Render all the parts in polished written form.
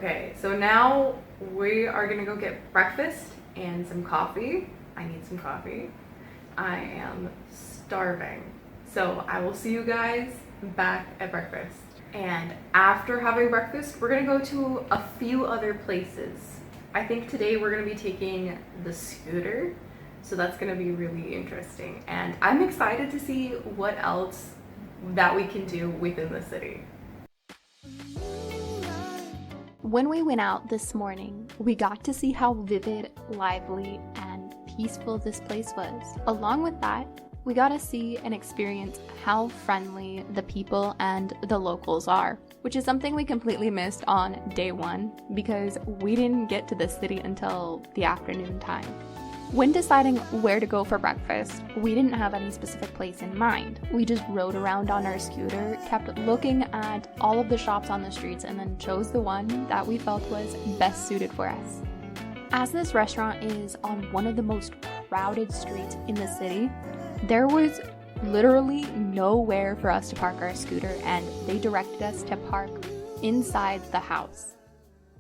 Okay, so now we are gonna go get breakfast and some coffee. I need some coffee. I am starving. So I will see you guys back at breakfast. And after having breakfast, we're gonna go to a few other places. I think today we're gonna be taking the scooter. So that's gonna be really interesting. And I'm excited to see what else that we can do within the city. When we went out this morning, we got to see how vivid, lively, and peaceful this place was. Along with that, we got to see and experience how friendly the people and the locals are, which is something we completely missed on day one because we didn't get to the city until the afternoon time. When deciding where to go for breakfast, we didn't have any specific place in mind. We just rode around on our scooter, kept looking at all of the shops on the streets, and then chose the one that we felt was best suited for us. As this restaurant is on one of the most crowded streets in the city, there was literally nowhere for us to park our scooter, and they directed us to park inside the house,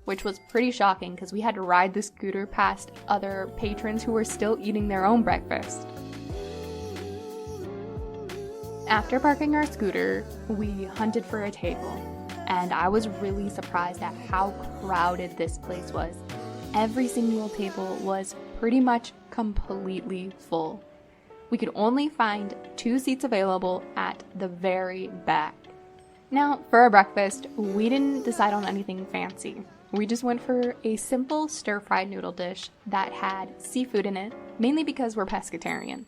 which was pretty shocking because we had to ride the scooter past other patrons who were still eating their own breakfast. After parking our scooter, we hunted for a table, and I was really surprised at how crowded this place was. Every single table was pretty much completely full. We could only find 2 seats available at the very back. Now, for our breakfast, we didn't decide on anything fancy. We just went for a simple stir-fried noodle dish that had seafood in it, mainly because we're pescatarian.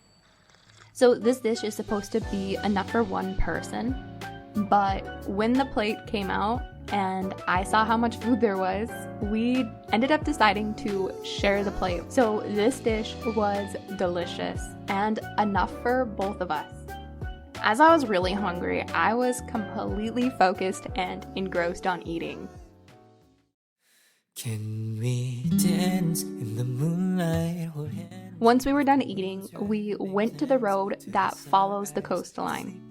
So this dish is supposed to be enough for one person, but when the plate came out and I saw how much food there was, we ended up deciding to share the plate. So this dish was delicious and enough for both of us. As I was really hungry, I was completely focused and engrossed on eating. Can we dance in the moonlight? Once we were done eating, we went to the road that follows the coastline.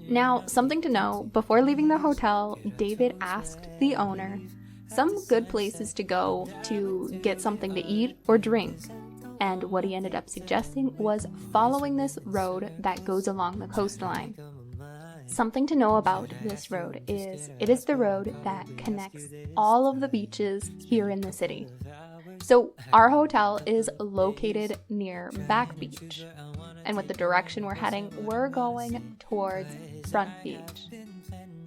Now, something to know, before leaving the hotel, David asked the owner some good places to go to get something to eat or drink. And what he ended up suggesting was following this road that goes along the coastline. Something to know about this road is it is the road that connects all of the beaches here in the city. So our hotel is located near Back Beach, and with the direction we're heading, we're going towards Front Beach.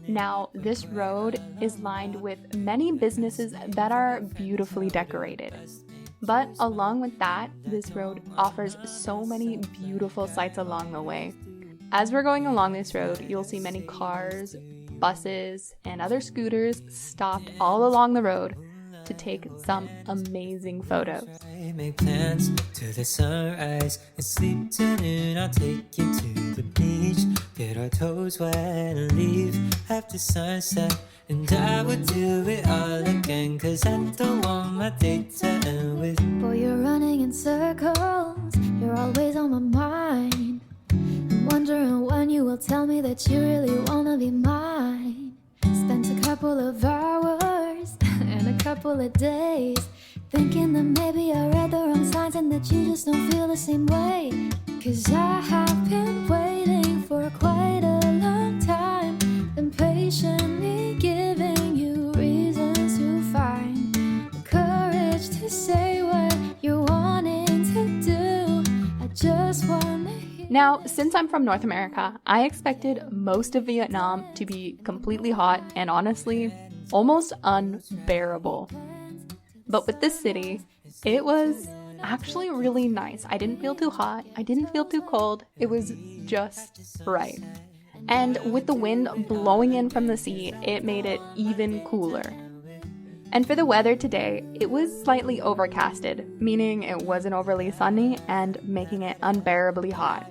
Now, this road is lined with many businesses that are beautifully decorated. But along with that, this road offers so many beautiful sights along the way. As we're going along this road, you'll see many cars, buses, and other scooters stopped all along the road to take some amazing photos. Make plans to the sunrise and sleep till noon. I'll take you to the beach, get our toes wet and leave after sunset. And I would do it all again, cause I don't want my day to end with. Boy, you're running in circles, you're always on my mind. I'm wondering when you will tell me that you really wanna be mine. Spent a couple of hours and a couple of days thinking that maybe I read the wrong signs and that you just don't feel the same way. Cause I have been waiting for quite a long time, and patiently giving you reasons to find the courage to say what you're wanting to do. I just wanna hear. Now, since I'm from North America, I expected most of Vietnam to be completely hot and honestly, almost unbearable. But with this city, it was actually really nice. I didn't feel too hot, I didn't feel too cold, it was just right. And with the wind blowing in from the sea, it made it even cooler. And for the weather today, it was slightly overcasted, meaning it wasn't overly sunny and making it unbearably hot.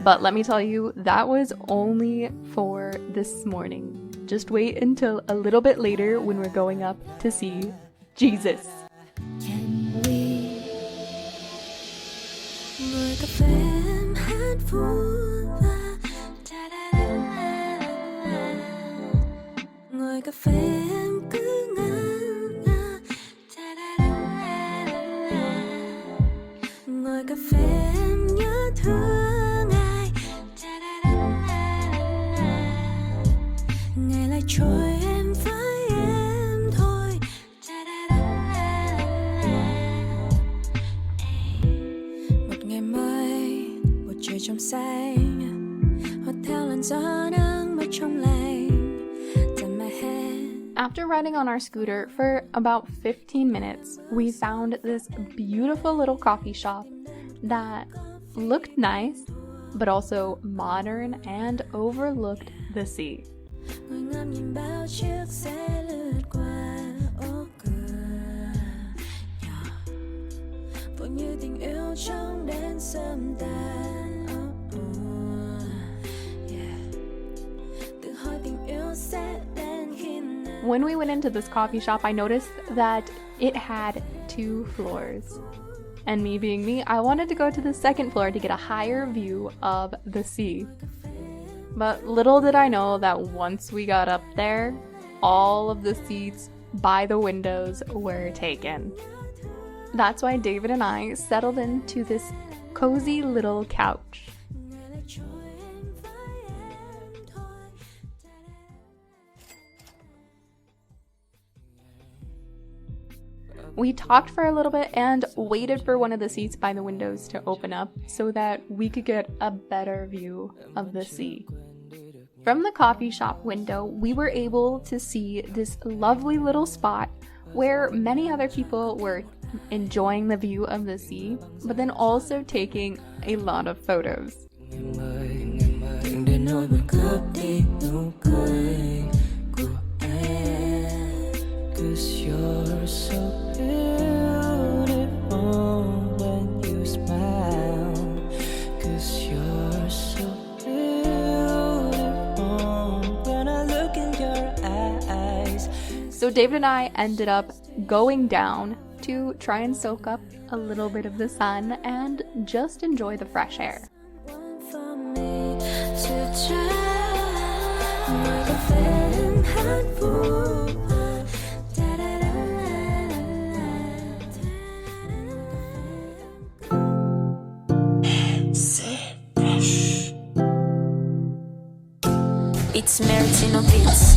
But let me tell you, that was only for this morning. Just wait until a little bit later when we're going up to see Jesus. Can we ngồi cà phê em hát vui và ngồi cà phê em cứ ngẩn trôi em với em thôi. Một ngày mới, một trời trong xanh, hoặc theo làn gió nắng mát trong lành. Turn my head. After riding on our scooter for about 15 minutes, we found this beautiful little coffee shop that looked nice, but also modern and overlooked the sea. Ngồi ngắm nhìn bao chiếc xe lướt qua ô cửa nhỏ, vô như tình yêu trong đêm sớm tan. Tự hỏi tình yêu sẽ đến khi nào. When we went into this coffee shop, I noticed that it had 2 floors. And me being me, I wanted to go to the second floor to get a higher view of the sea. But little did I know that once we got up there, all of the seats by the windows were taken. That's why David and I settled into this cozy little couch. We talked for a little bit and waited for one of the seats by the windows to open up so that we could get a better view of the sea. From the coffee shop window, we were able to see this lovely little spot where many other people were enjoying the view of the sea, but then also taking a lot of photos. Cause you're so beautiful when you smile. Cause you're so beautiful when I look in your eyes. So David and I ended up going down to try and soak up a little bit of the sun and just enjoy the fresh air. One for me to try. Like a feeling handful. It's Maritino Beats.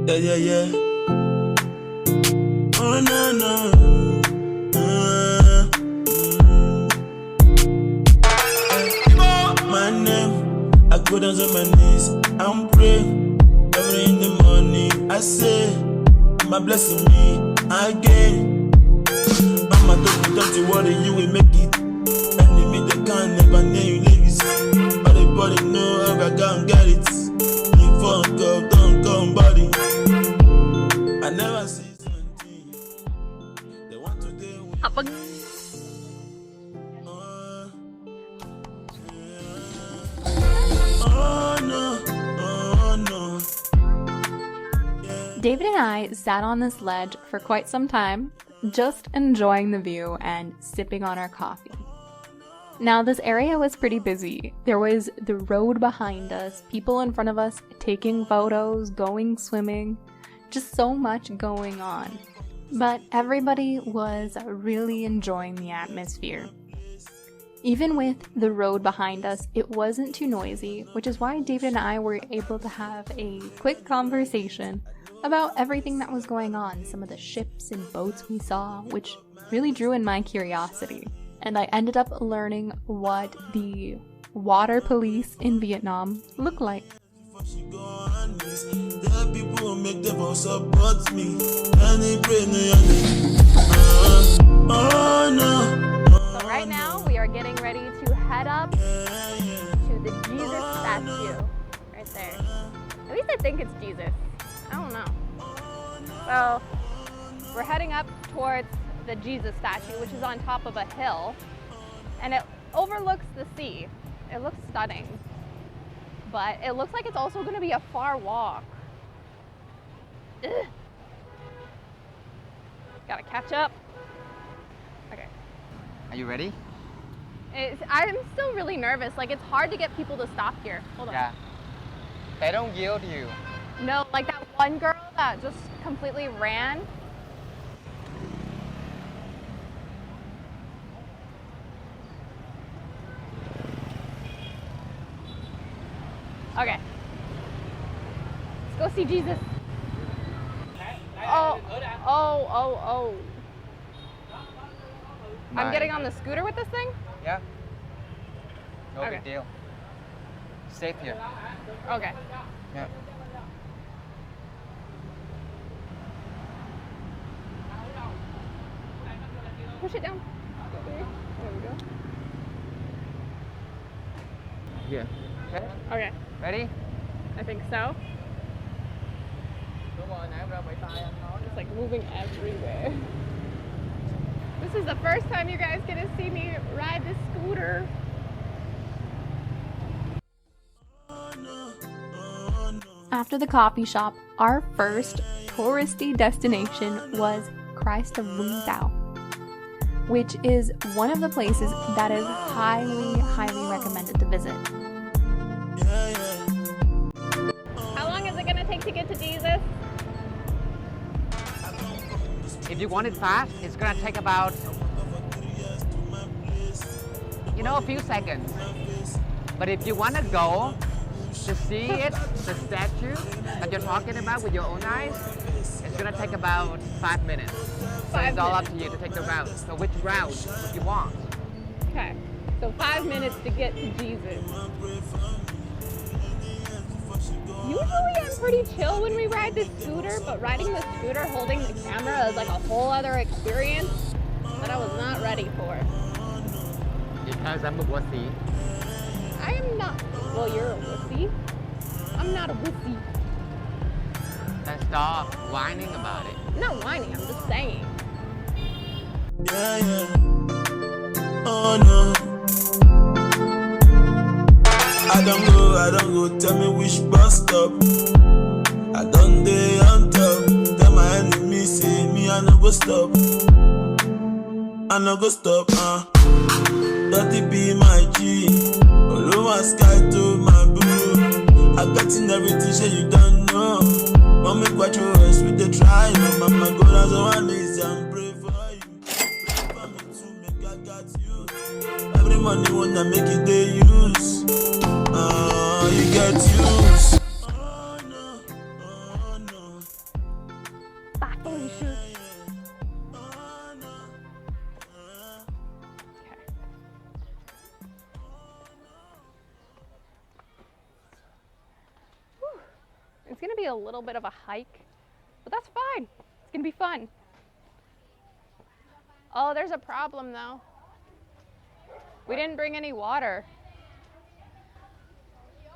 Yeah. Oh, no. My name, I go down on my knees and pray. Every in the morning, I say, my blessing me again. Mama told me, don't you worry, you will make it. Enemy, they can't never near you, ladies. Everybody know how I can get it. You fuck up, don't come body. I never see something. They want to deal with Oh no. David and I sat on this ledge for quite some time, just enjoying the view and sipping on our coffee. Now, this area was pretty busy. There was the road behind us, people in front of us taking photos, going swimming, just so much going on. But everybody was really enjoying the atmosphere. Even with the road behind us, it wasn't too noisy, which is why David and I were able to have a quick conversation about everything that was going on, some of the ships and boats we saw, which really drew in my curiosity. And I ended up learning what the water police in Vietnam look like. So right now we are getting ready to head up to the Jesus statue right there. At least I think it's Jesus. I don't know. So we're heading up towards the Jesus statue, which is on top of a hill, and it overlooks the sea. It looks stunning, but it looks like it's also going to be a far walk. Ugh. Gotta catch up. Okay. Are you ready? I'm still really nervous. Like, it's hard to get people to stop here. Hold on. Yeah. They don't yield to you. No, like that one girl that just completely ran. Okay. go see Jesus. Oh. I'm getting on the scooter with this thing? Yeah. No Okay. big deal. Safe here. Okay. Yeah. Push it down. There we go. Here. Okay. Okay. Ready? I think so. It's like moving everywhere. This is the first time you guys get to see me ride this scooter. After the coffee shop, our first touristy destination was Christ of Vung Tau, which is one of the places that is highly, highly recommended to visit. How long is it going to take to get to Jesus? If you want it fast, it's gonna take about, a few seconds. But if you wanna go to see it, the statue that you're talking about with your own eyes, it's gonna take about 5 minutes. So it's all up to you to take the route. So which route would you want? Okay, so 5 minutes to get to Jesus. Usually I'm pretty chill when we ride the scooter, but riding the scooter holding the camera is like a whole other experience that I was not ready for. Because I'm a wussy. I am not. Well, you're a wussy. I'm not a wussy. Then stop whining about it. I'm not whining, I'm just saying. Yeah, yeah. Oh no. I don't go, tell me which bus stop. I don't dey on top. Tell my enemies, say me, I no go stop. I no go stop, Dirty be my G. All over sky to my boo. I got in everything, say you don't know. Want me quite yours with the try. Mama go down so one is and pray for you. Pray for me to make I got you. Every money wanna make it they use. You get used. Oh no, oh no. Back on your shoes. It's gonna be a little bit of a hike, but that's fine. It's gonna be fun. Oh, there's a problem though. We didn't bring any water.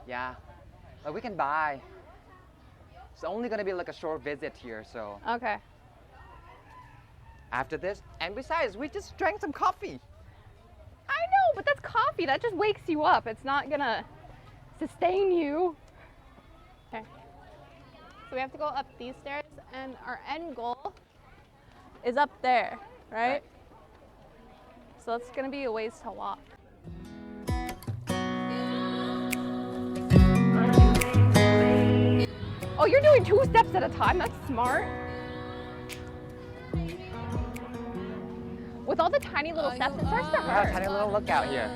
Yeah, but we can buy. It's only gonna be like a short visit here, so Okay. after this, and besides, we just drank some coffee. I know, but that's coffee. That just wakes you up. It's not gonna sustain you. Okay. So we have to go up these stairs, and our end goal is up there, right? So it's gonna be a ways to walk. Oh, you're doing 2 steps at a time. That's smart. With all the tiny little steps, it starts to hurt. Tiny little lookout here.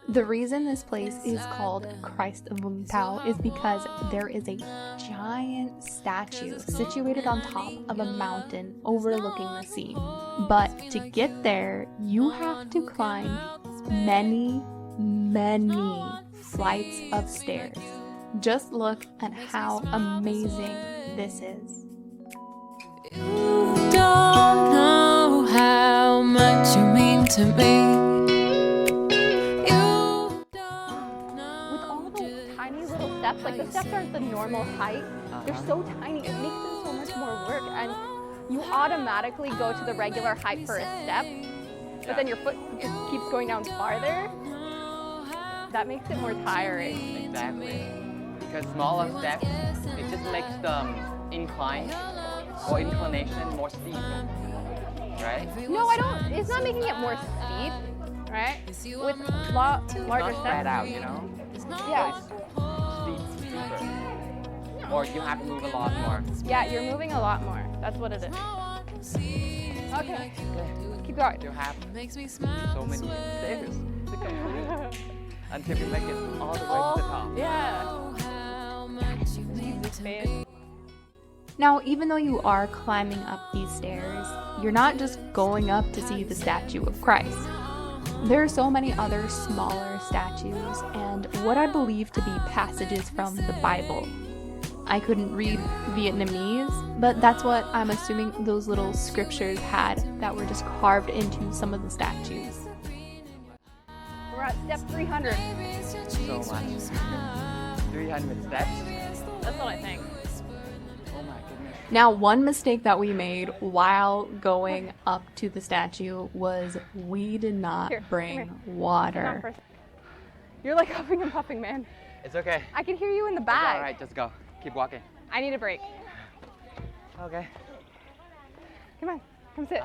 The reason this place is called Christ of Vung Tau is because there is a giant statue situated on top of a mountain overlooking the sea. But to get there, you have to climb many, many flights of stairs. Just look at how amazing this is. You don't know how much you mean to me. With all those tiny little steps, like the steps aren't the normal height, they're so tiny, it makes it so much more work, and you automatically go to the regular height for a step, but then your foot just keeps going down farther. That makes it more tiring. Exactly. Because smaller steps, it just makes the incline or inclination more steep, right? No, I don't. It's not making it more steep, right? With larger Not spread steps. out, you know? Yeah. Steeper. Or you have to move a lot more. Yeah, you're moving a lot more. That's what it is. Okay. Keep going. You have so many stairs to complete until you make it all the way to the top. Yeah. Now, even though you are climbing up these stairs, you're not just going up to see the statue of Christ. There are so many other smaller statues and what I believe to be passages from the Bible. I couldn't read Vietnamese, but that's what I'm assuming those little scriptures had that were just carved into some of the statues. We're at step 300. So much. 300 steps. That's what I think. Oh my goodness. Now, one mistake that we made while going up to the statue was we did not Here, bring come here. Sit down water. for a second. You're like huffing and puffing, man. It's okay. I can hear you in the It's back. all right, just go. Keep walking. I need a break. Okay. Come on, come sit.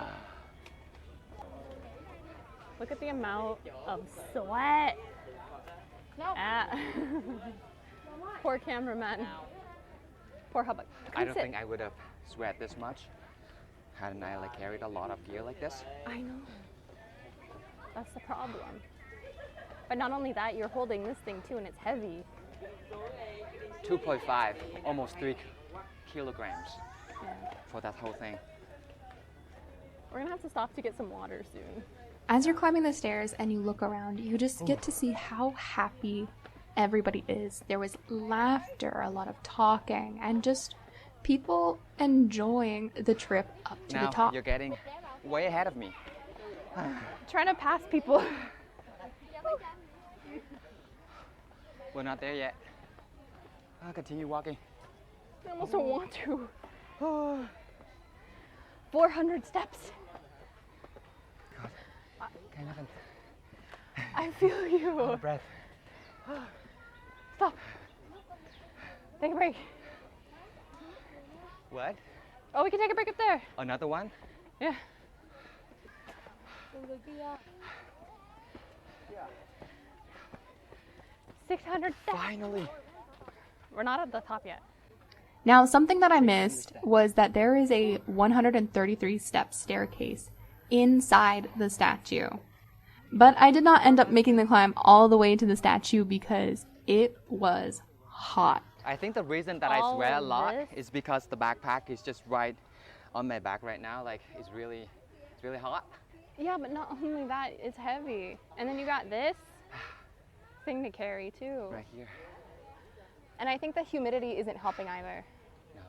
Look at the amount of sweat. No. Poor cameraman. Poor Hubbard. I don't think I would have sweat this much hadn't I like carried a lot of gear like this. I know. That's the problem. But not only that, you're holding this thing too, and it's heavy. 2.5, almost 3 kilograms for that whole thing. We're gonna have to stop to get some water soon. As you're climbing the stairs and you look around, you just get to see how happy everybody is. There was laughter, a lot of talking, and just people enjoying the trip up to Now the top. you're getting way ahead of me. Trying to pass people. We're not there yet. I'll continue walking. I almost don't want to. 400 steps. Can't even I feel you. out of breath. Stop. Take a break. What? Oh, we can take a break up there. Another one? Yeah. $600 steps. Finally. We're not at the top yet. Now, something that I missed was that there is a 133 step staircase inside the statue. But I did not end up making the climb all the way to the statue because it was hot. I think the reason that I All sweat a of lot this? is because the backpack is just right on my back right now. Like it's really hot. Yeah, but not only that, it's heavy. And then you got this thing to carry too. Right here. And I think the humidity isn't helping either. No.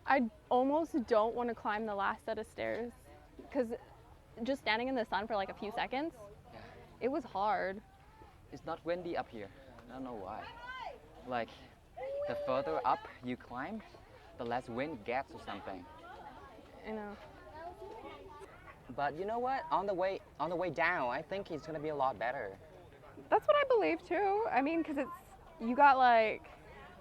I almost don't want to climb the last set of stairs because just standing in the sun for like a few seconds, Yeah. it was hard. It's not windy up here. I don't know why. Like the further up you climb, the less wind gets or something. I know. But you know what? On the way down, I think it's gonna be a lot better. That's what I believe too. I mean, because you got like,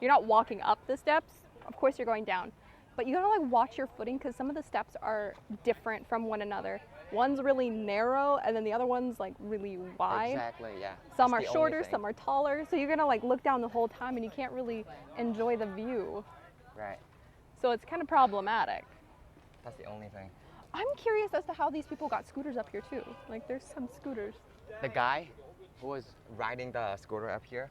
you're not walking up the steps. Of course you're going down, but you gotta like watch your footing because some of the steps are different from one another. One's really narrow and then the other one's like really wide. Exactly, yeah. Some That's are the shorter, only thing. some are taller. So you're gonna like look down the whole time and you can't really enjoy the view. Right. So it's kind of problematic. That's the only thing. I'm curious as to how these people got scooters up here too. Like there's some scooters. The guy who was riding the scooter up here,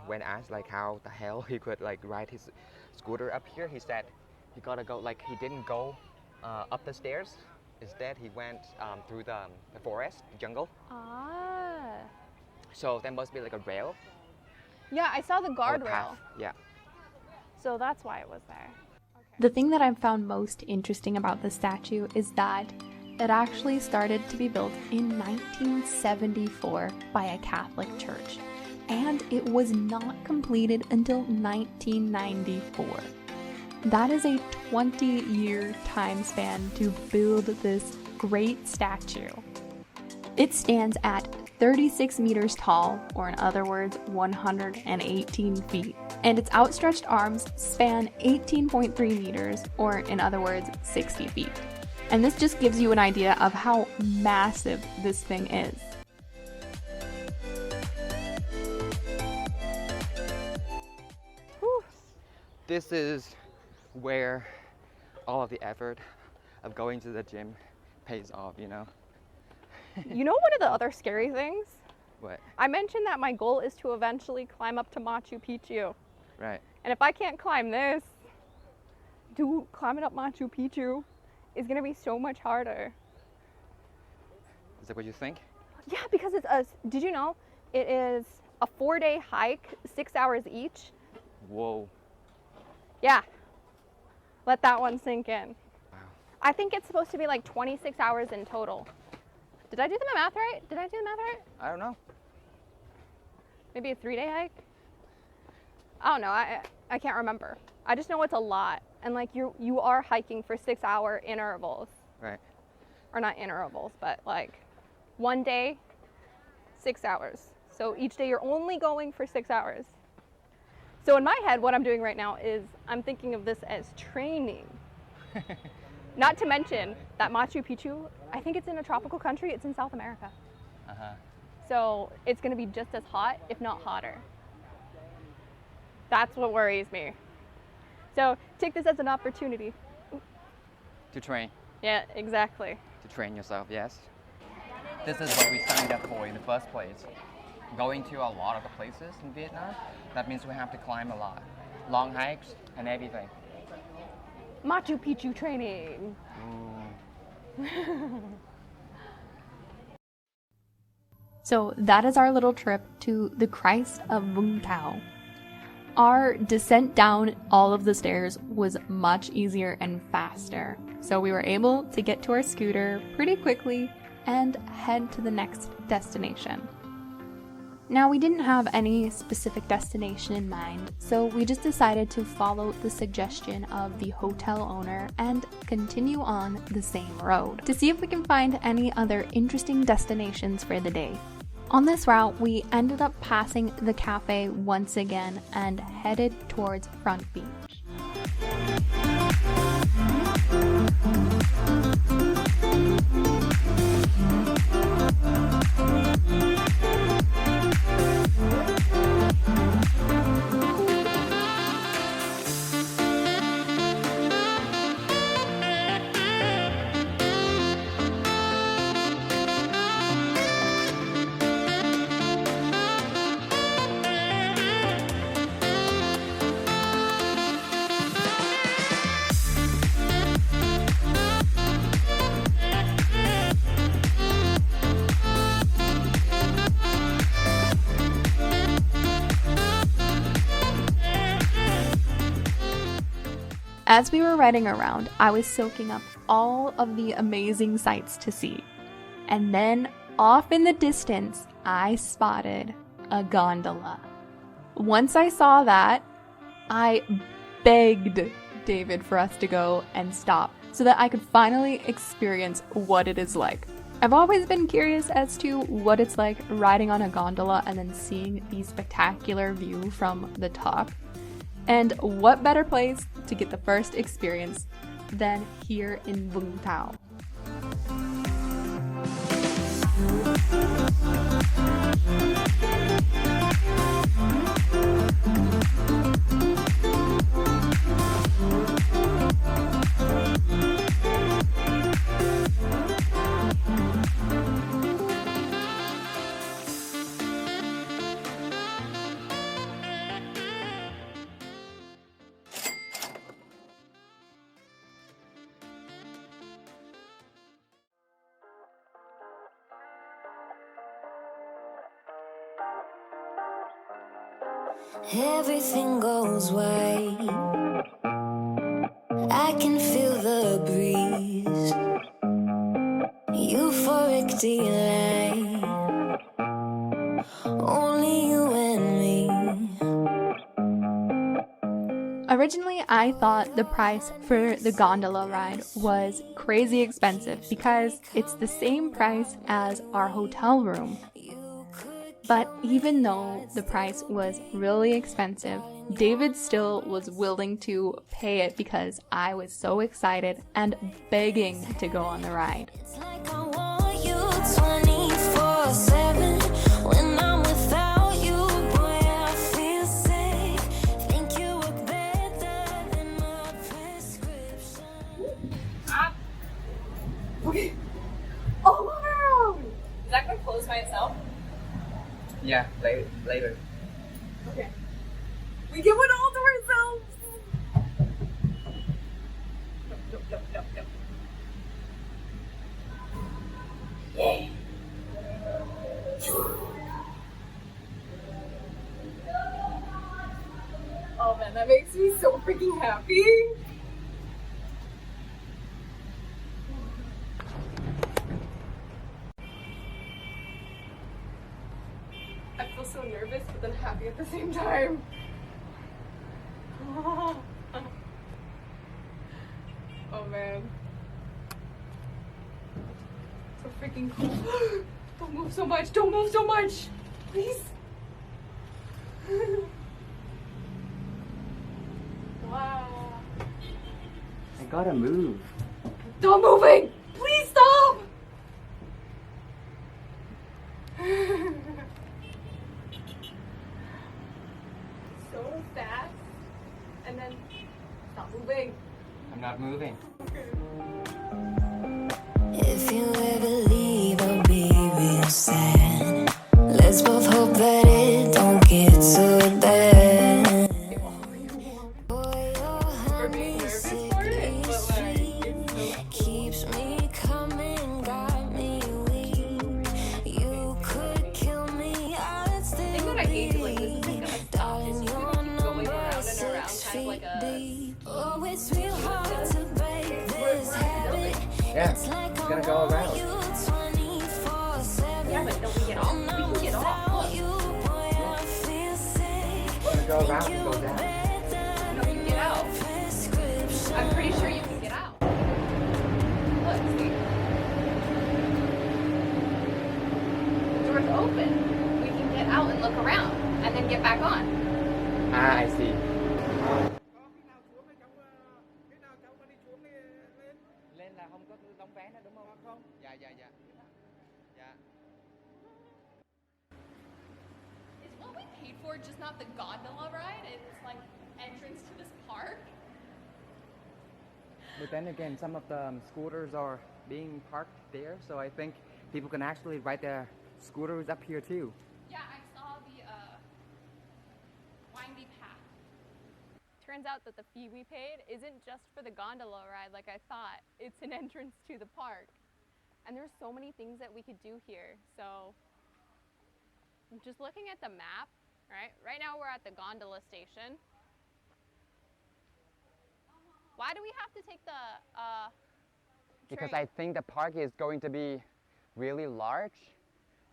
when asked like how the hell he could like ride his scooter up here, he said he gotta go, like he didn't go up the stairs. Instead, he went through the forest, jungle. Ah. So there must be like a rail. Yeah, I saw the or a guardrail. path. Yeah. So that's why it was there. The thing that I've found most interesting about the statue is that it actually started to be built in 1974 by a Catholic church, and it was not completed until 1994. That is a 20-year time span to build this great statue. It stands at 36 meters tall, or in other words, 118 feet, and its outstretched arms span 18.3 meters, or in other words, 60 feet. And this just gives you an idea of how massive this thing is. This is where all of the effort of going to the gym pays off, you know? You know one of the other scary things? What? I mentioned that my goal is to eventually climb up to Machu Picchu. Right. And if I can't climb this, dude, climbing up Machu Picchu is gonna be so much harder. Is that what you think? Yeah, because it's did you know it is a 4-day hike, 6 hours each? Whoa. Yeah. Let that one sink in. Wow. I think it's supposed to be like 26 hours in total. Did I do the math right? Did I do the math right? I don't know. Maybe a 3-day hike? I don't know. I can't remember. I just know it's a lot. And like you are hiking for 6-hour intervals. Right. Or not intervals, but like one day, 6 hours. So each day you're only going for 6 hours. So in my head, what I'm doing right now is I'm thinking of this as training. Not to mention that Machu Picchu, I think it's in a tropical country. It's in South America. Uh-huh. So it's going to be just as hot, if not hotter. That's what worries me. So take this as an opportunity. To train. Yeah, exactly. To train yourself, yes. This is what we signed up for in the first place. Going to a lot of the places in Vietnam, that means we have to climb a lot. Long hikes and everything. Machu Picchu training. So that is our little trip to the Christ of Vung Tau. Our descent down all of the stairs was much easier and faster, so we were able to get to our scooter pretty quickly and head to the next destination. Now, we didn't have any specific destination in mind, so we just decided to follow the suggestion of the hotel owner and continue on the same road to see if we can find any other interesting destinations for the day. On this route, we ended up passing the cafe once again and headed towards Front Beach. As we were riding around, I was soaking up all of the amazing sights to see. And then, off in the distance, I spotted a gondola. Once I saw that, I begged David for us to go and stop so that I could finally experience what it is like. I've always been curious as to what it's like riding on a gondola and then seeing the spectacular view from the top. And what better place to get the first experience than here in Vung Tau. Everything goes white. I can feel the breeze. Euphoric delight. Only you and me. Originally, I thought the price for the gondola ride was crazy expensive because it's the same price as our hotel room. But even though the price was really expensive, David still was willing to pay it because I was so excited and begging to go on the ride. It's like I want you 24/7. When I'm without you, boy, I feel sick. Think you work better than my prescription. Okay. Oh wow! Is that gonna close by itself? Yeah, later. Okay. We get one all to ourselves. Yeah. Oh man, that makes me so freaking happy. I feel so nervous but then happy at the same time. Oh man. So freaking cool. Don't move so much, don't move so much. Please. Wow. I gotta move. Stop moving! Please stop! So fast. And then stop moving. I'm not moving. If you ever leave, I'll be real sad. Let's both hope that it don't get so bad. Boy, your We're being nervous for it, but like, it's so cool. keeps me coming, got me weak. You could kill me, I'd The still thing that I hate is like this isn't gonna stop. darling, It's just you're gonna keep going number around and around, 6 kind of like feet a. deep. Oh, it's real hard to break this habit. Yeah, It's like it's I gonna go want around. you 24/7. Yeah, but don't we get off? We can get off. Look. You, boy, I feel sick. It's gonna go around and go down. No, you can get out. I'm pretty sure you can get out. Look, see? The door's open. We can get out and look around and then get back on. Ah, I see. Lên là không có đóng vé nữa đúng không? Không. Dạ. Is what we paid for just not the gondola ride? It's like entrance to this park? But then again, some of the scooters are being parked there, so I think people can actually ride their scooters up here too. Yeah, I saw the windy path. Turns out that the fee we paid isn't just for the gondola ride like I thought. It's an entrance to the park. And there's so many things that we could do here. So I'm just looking at the map, right? Right now we're at the gondola station. Why do we have to take the Because train? I think the park is going to be really large,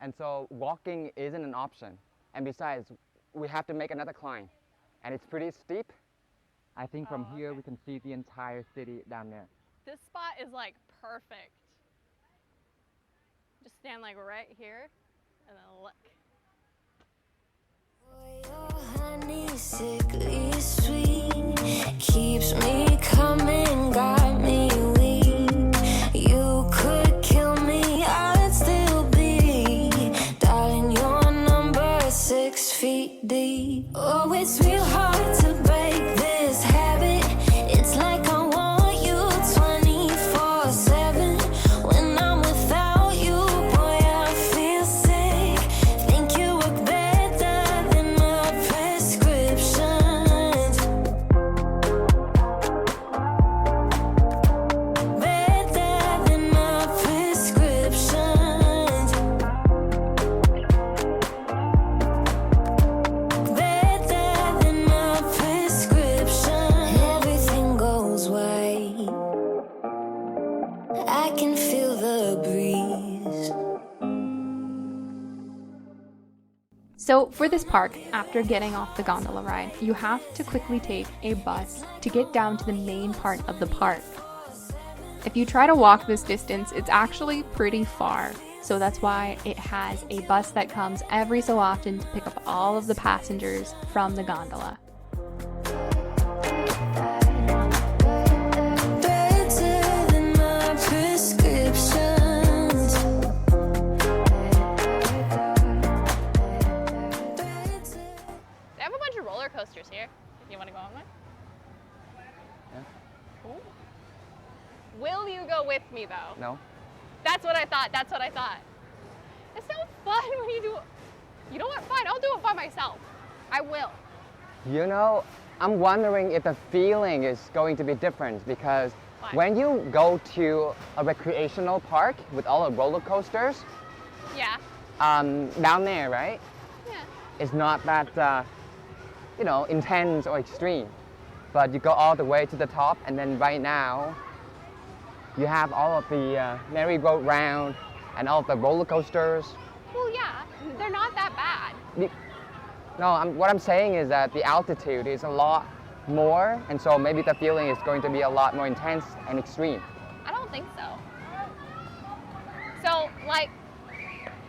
and so walking isn't an option. And besides, we have to make another climb, and it's pretty steep. I think from Oh, here okay. we can see the entire city down there. This spot is like perfect. Just stand like right here and then look. Boy, your honey sickly sweet keeps me coming, got me weak. You could kill me, I'd still be. Darling, you're number 6 feet deep. Oh, it's real hard to break this habit. It's like I want you 24/7. When I'm without you, boy, I feel sick. Think you work better than my prescriptions. Better than my prescriptions. Better than my prescription. Everything goes white. I can feel the breeze. So, for this park, after getting off the gondola ride, you have to quickly take a bus to get down to the main part of the park. If you try to walk this distance, it's actually pretty far. So that's why it has a bus that comes every so often to pick up all of the passengers from the gondola. Better than my prescriptions. They have a bunch of roller coasters here. You want to go on one? Yeah. Ooh. Will you go with me though? No? That's what I thought. That's what I thought. It sounds fun when you do. You know what? Fine, I'll do it by myself. I will. You know, I'm wondering if the feeling is going to be different because Why? when you go to a recreational park with all the roller coasters, Yeah. down there, right? Yeah. It's not that, intense or extreme. But you go all the way to the top, and then right now, you have all of the merry-go-round and all of the roller coasters. Well, yeah, they're not that bad. No, what I'm saying is that the altitude is a lot more, and so maybe the feeling is going to be a lot more intense and extreme. I don't think so. So, like,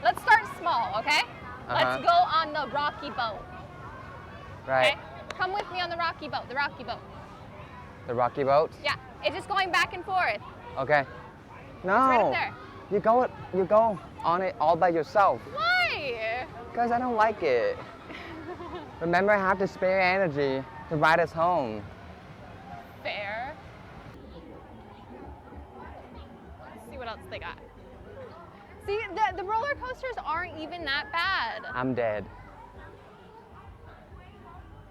let's start small, okay? Let's go on the rocky boat. Right. Okay? Come with me on the rocky boat, the rocky boat. The rocky boat? Yeah, it's just going back and forth. Okay. No. It's right up there. You go on it all by yourself. Why? Because I don't like it. Remember, I have to spare energy to ride us home. Fair. Let's see what else they got. See, the roller coasters aren't even that bad. I'm dead.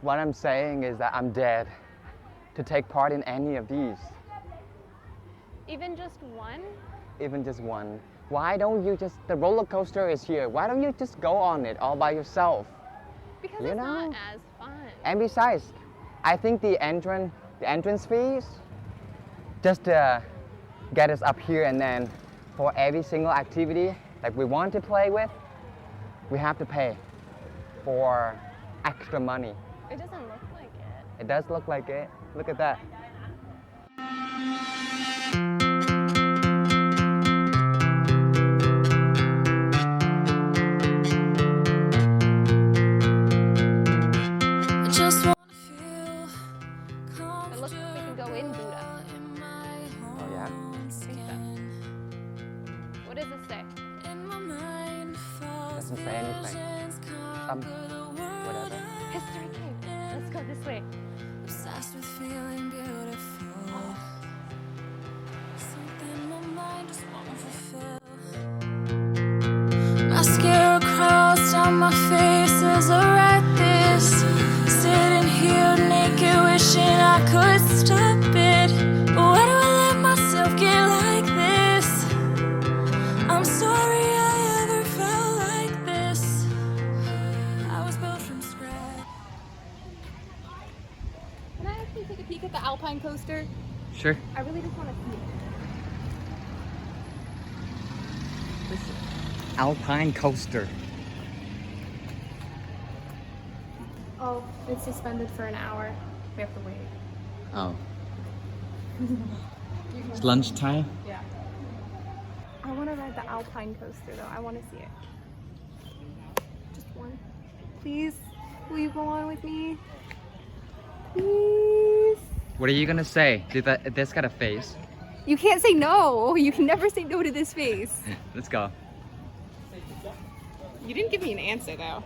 What I'm saying is that I'm dead to take part in any of these. Even just one? Even just one. Why don't you the roller coaster is here. Why don't you just go on it all by yourself? Because You it's know? not as fun. And besides, I think the entrance fees, just to get us up here, and then for every single activity like we want to play with, we have to pay for extra money. It doesn't look like it. It does look like it. Look at that. I just wanna feel It looks like we can go in Buddha. Oh yeah? I think so. What does it say? Doesn't say anything. Whatever. History cave. Let's go this way. Obsessed with feeling beautiful. Something my mind just won't fulfill. Mascara crawls down my face as I write this. Sitting here naked, wishing I could stop it. But why do I let myself get like this? I'm sorry I ever felt like this. I was built from scratch. Can I actually take a peek at the Alpine coaster? Sure. I really just want to see it. Alpine coaster. Oh, it's suspended for an hour. We have to wait. Oh. It's lunchtime. Yeah. I want to ride the Alpine coaster though. I want to see it. Just one. Please, will you go on with me? Please. What are you gonna say? This got a face. You can't say no. You can never say no to this face. Let's go. You didn't give me an answer though.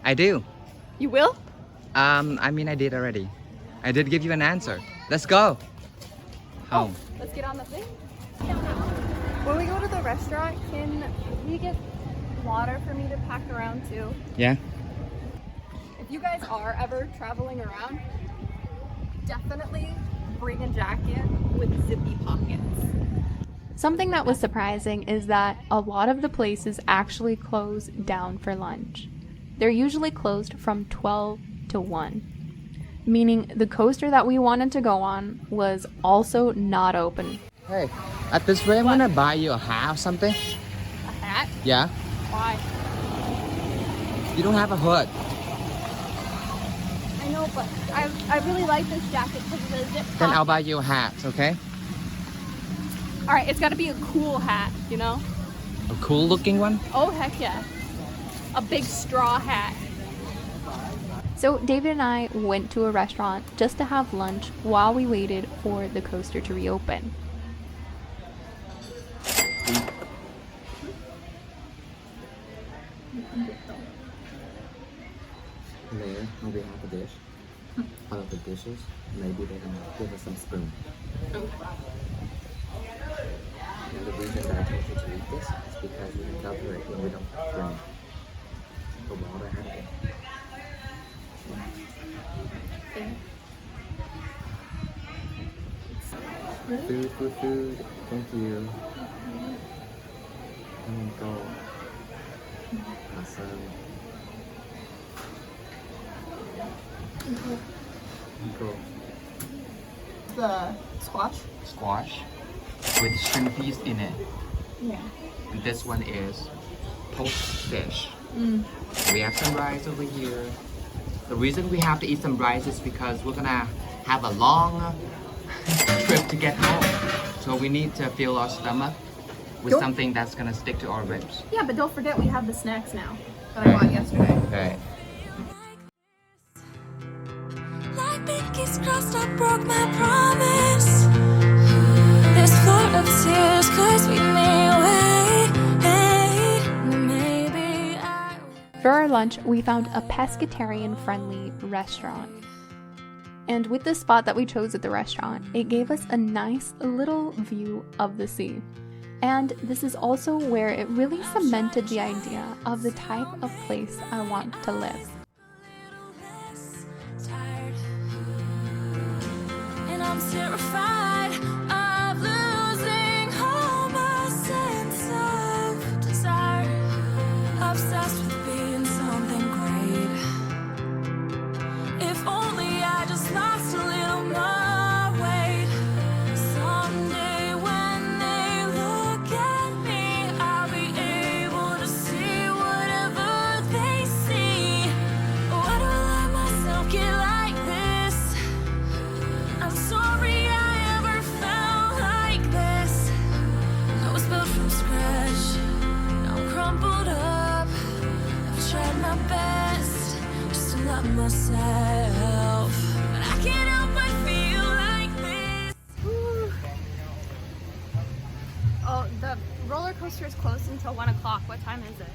I do. You will? I mean, I did already. I did give you an answer. Let's go. Home. Let's get on the thing. When we go to the restaurant, can we get water for me to pack around too? Yeah? If you guys are ever traveling around, definitely bring a jacket with zippy pockets. Something that was surprising is that a lot of the places actually close down for lunch. They're usually closed from 12 to 1, meaning the coaster that we wanted to go on was also not open. Hey, at this rate, I'm gonna buy you a hat or something. A hat? Yeah? Why? You don't have a hood. I know, but I really like this jacket because of the zip Then I'll pocket. buy you a hat, okay? All right, it's got to be a cool hat, you know? A cool looking one? Oh, heck yeah. A big straw hat. So David and I went to a restaurant just to have lunch while we waited for the coaster to reopen. There, maybe half a dish. Out of the dishes, maybe they can give us some spoon. And the reason that I told you to eat this is because we can cover it when we don't bring the water out of it. Food. Thank you. Go. Awesome. Go. The squash. Squash with shrimp peas in it. Yeah. And this one is poached fish. We have some rice over here. The reason we have to eat some rice is because we're gonna have a long trip to get home. So we need to fill our stomach with something that's gonna stick to our ribs. Yeah, but don't forget we have the snacks now that I bought yesterday. Okay. Like pinkies crossed, I broke my promise. This flood of tears could sweep me away. Maybe I For our lunch, we found a pescatarian-friendly restaurant. And with the spot that we chose at the restaurant, it gave us a nice little view of the sea. And this is also where it really cemented the idea of the type of place I want to live. tired, and I'm terrified of losing all my sense of desire. Obsessed with being something great. If only I just lost a little more weight. Someday when they look at me, I'll be able to see whatever they see. Why do I let myself get like this? I'm sorry I ever felt like this. I was built from scratch, now I'm crumpled up. I've tried my best just to love myself, but I can't help but feel like this. Oh, the roller coaster is closed until 1 o'clock. What time is it?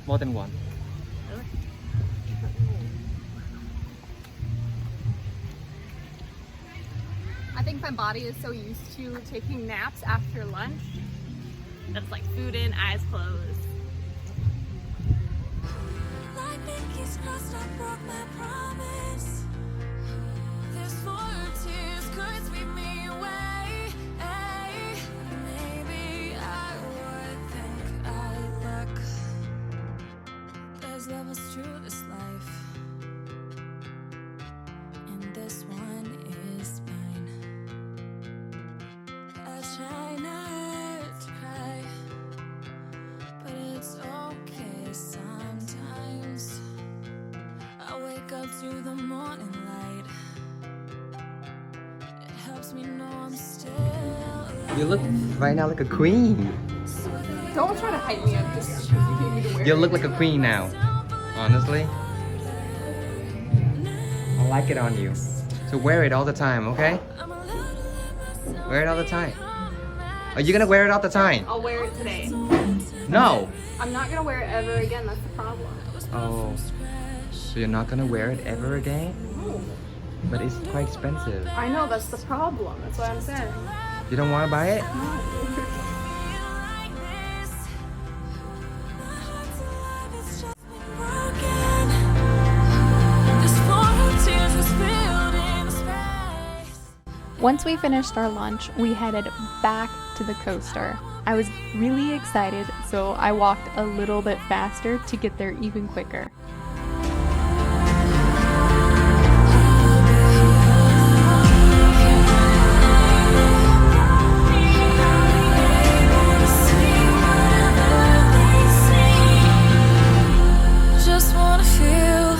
More than one. I think my body is so used to taking naps after lunch that it's like food in, eyes closed. Like pinkies crossed, I broke my promise. This flood of tears could sweep me away. Maybe I would think I'd look. There's levels to this life, and this one is mine. I try not to cry, but it's okay sometimes. I wake up to the morning light. It helps me know I'm still alive. You look right now like a queen. Don't try to hype me up just because you need me to wear You it. look like a queen now. Honestly. I like it on you. So wear it all the time, okay? Wear it all the time. Are you gonna wear it all the time? I'll wear it today. No! I'm not gonna wear it ever again. That's the problem. Oh. So you're not gonna wear it ever again? No. But it's quite expensive. I know, that's the problem. That's what I'm saying. You don't wanna buy it? Once we finished our lunch, we headed back to the coaster. I was really excited, so I walked a little bit faster to get there even quicker. Just wanna feel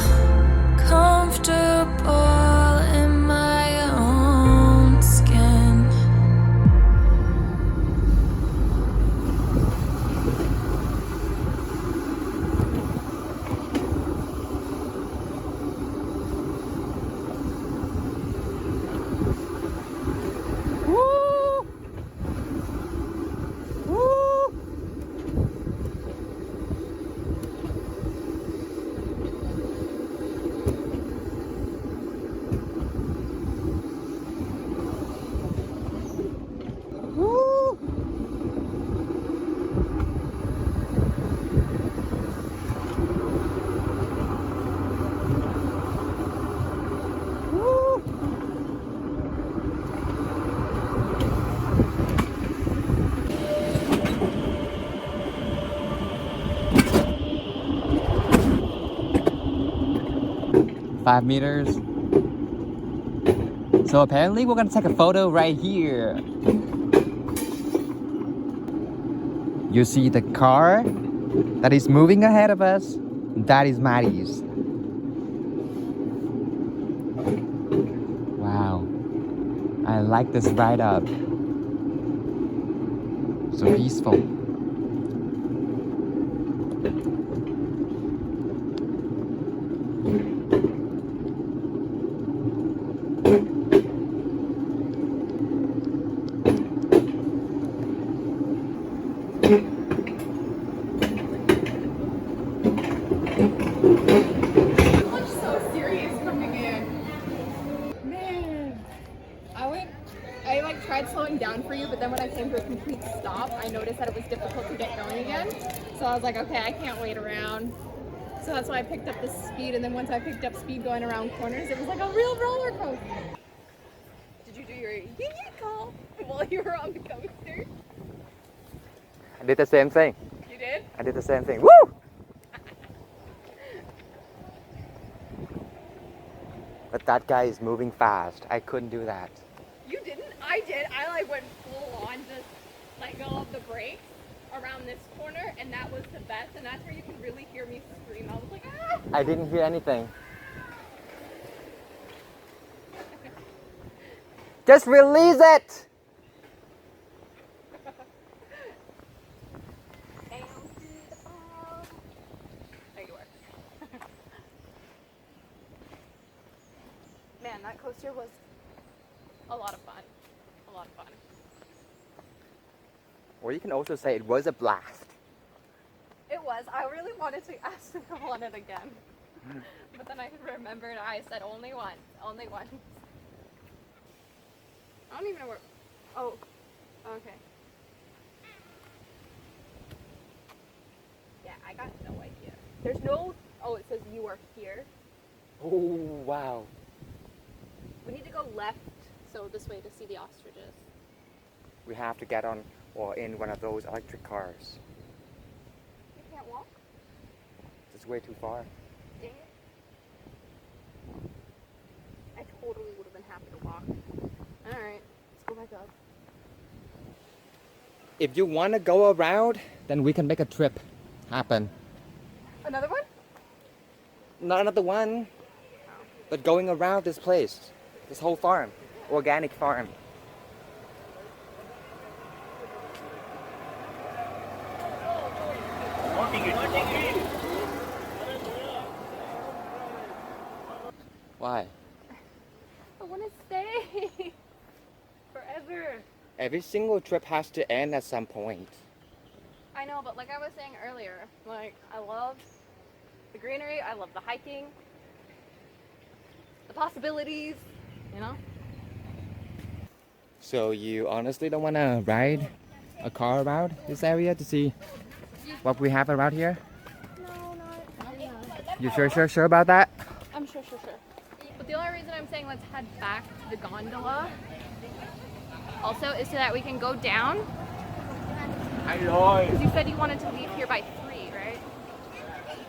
comfortable in my own skin. 5 meters. So apparently we're gonna take a photo right here. You see the car that is moving ahead of us? That is Maddie's. Wow. I like this ride up. So peaceful. I like tried slowing down for you, but then when I came to a complete stop, I noticed that it was difficult to get going again. So I was like, okay, I can't wait around. So that's why I picked up the speed, and then once I picked up speed going around corners, it was like a real roller coaster. Did you do your yee call while you were on the coaster? I did the same thing. You did? I did the same thing. Woo! But that guy is moving fast. I couldn't do that. You didn't? I did. I like went full on, just let go of the brakes around this corner, and that was the best, and that's where you can really hear me scream. I was like, ah! I didn't hear anything. Just release it! There you are. Man, that coaster was a lot of fun. A lot of fun. Or you can also say it was a blast. It was. I really wanted to ask to go on it again. But then I remembered I said only once. Only once. I don't even know where. Oh. Okay. Yeah, I got no idea. There's no. Oh, it says you are here. Oh, wow. We need to go left, so this way to see the ostriches. We have to get on or in one of those electric cars. You can't walk? It's way too far. Dang it. I totally would have been happy to walk. Alright, let's go back up. If you want to go around, then we can make a trip happen. Another one? Not another one, but going around this place, this whole farm, organic farm. Why? I want to stay forever. Every single trip has to end at some point. I know, but like I was saying earlier, like I love the greenery, I love the hiking, the possibilities, you know? So you honestly don't want to ride a car around this area to see what we have around here? No, not. You sure about that? I'm sure. But the only reason I'm saying let's head back to the gondola also is so that we can go down. Because you said you wanted to leave here by 3, right?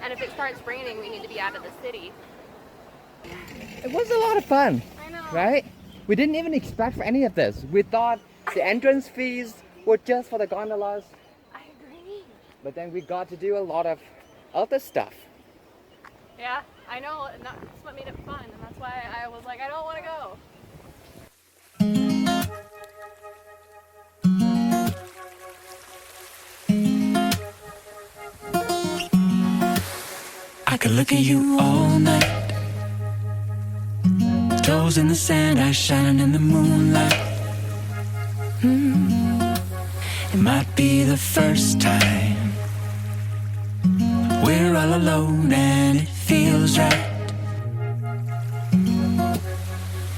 And if it starts raining, we need to be out of the city. It was a lot of fun. I know. Right? We didn't even expect for any of this. We thought the entrance fees were just for the gondolas. I agree. But then we got to do a lot of other stuff. Yeah, I know, and that's what made it fun, and that's why I was like, I don't want to go. I could look at you all night. Toes in the sand, eyes shining in the moonlight. It might be the first time we're all alone and it feels right.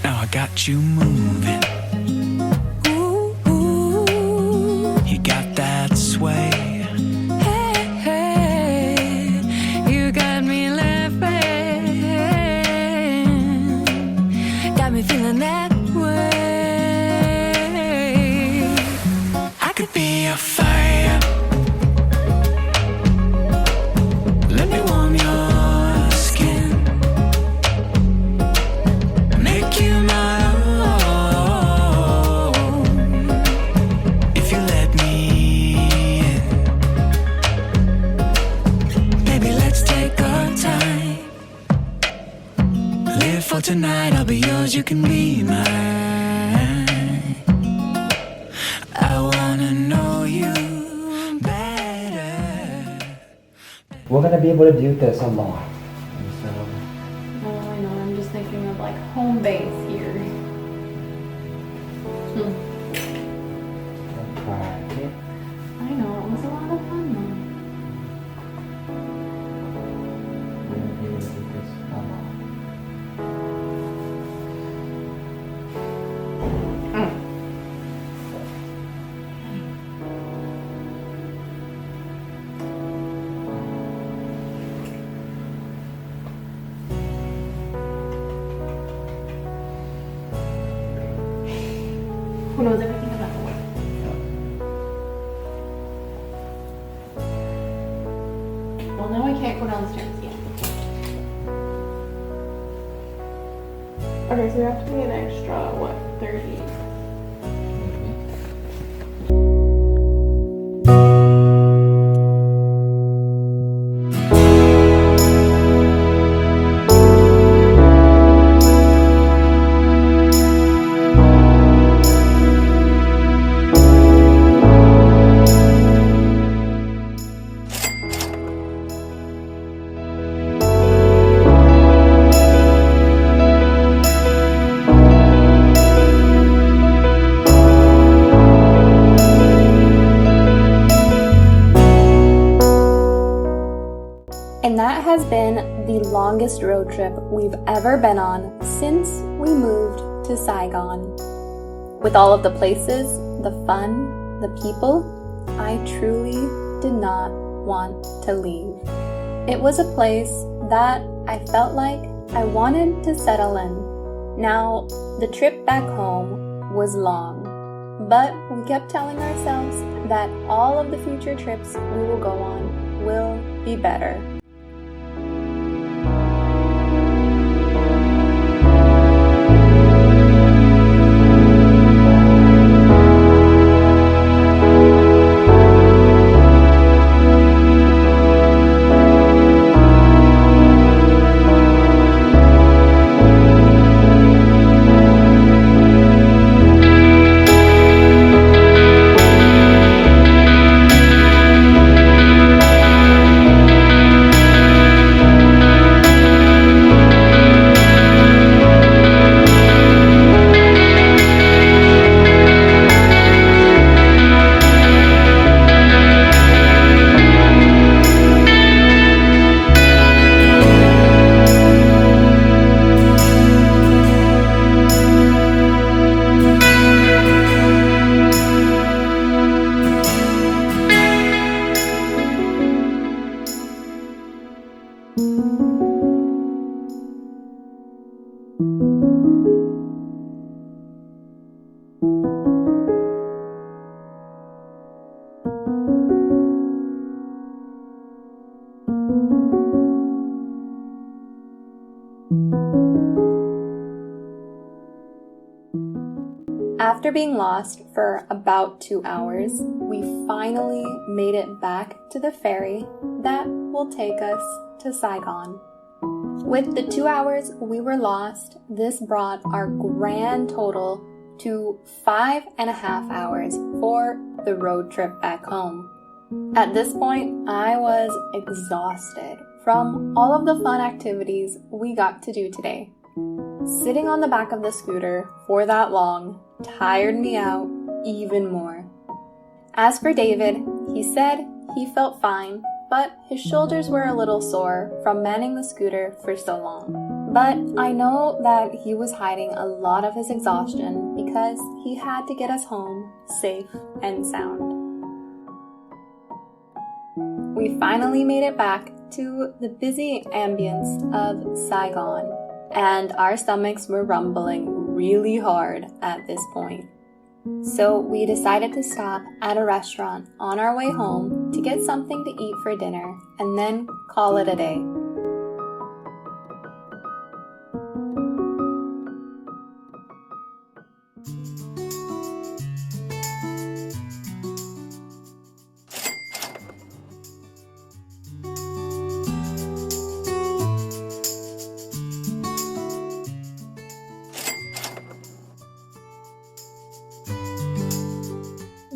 Now I got you moving. Ooh, ooh. You got that sway. Hey, hey. You got me laughing. Got me feeling that way. I could be a fire. Let me warm your skin. all tonight. I'll be yours, you can be mine. I wanna know you better. We're gonna be able to do this a lot. And so, Well, I know, I'm just thinking of like home base here. right. I know, it was a lot of fun though. We're gonna be able to do this a lot. Who knows everything about the world? Well, now I can't go downstairs yet. Okay, so we have to pay an extra, what, 30? And that has been the longest road trip we've ever been on since we moved to Saigon. With all of the places, the fun, the people, I truly did not want to leave. It was a place that I felt like I wanted to settle in. Now, the trip back home was long, but we kept telling ourselves that all of the future trips we will go on will be better. After being lost for about 2 hours, we finally made it back to the ferry that will take us to Saigon. With the 2 hours we were lost, this brought our grand total to 5.5 hours for the road trip back home. At this point, I was exhausted from all of the fun activities we got to do today. Sitting on the back of the scooter for that long tired me out even more. As for David, he said he felt fine, but his shoulders were a little sore from manning the scooter for so long. But I know that he was hiding a lot of his exhaustion because he had to get us home safe and sound. We finally made it back to the busy ambience of Saigon, and our stomachs were rumbling really hard at this point. So we decided to stop at a restaurant on our way home to get something to eat for dinner and then call it a day.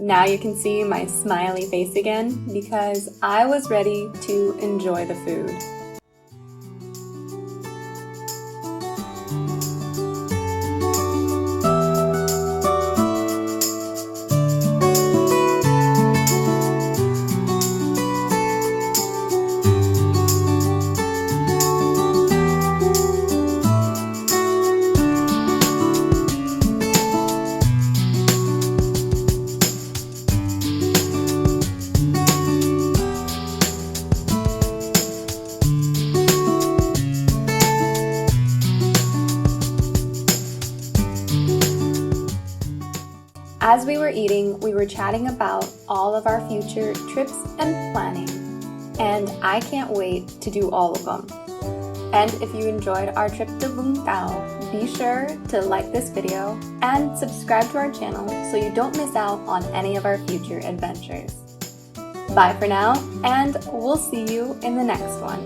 Now you can see my smiley face again because I was ready to enjoy the food. As we were eating, we were chatting about all of our future trips and planning, and I can't wait to do all of them. And if you enjoyed our trip to Vung Tau, be sure to like this video and subscribe to our channel so you don't miss out on any of our future adventures. Bye for now, and we'll see you in the next one.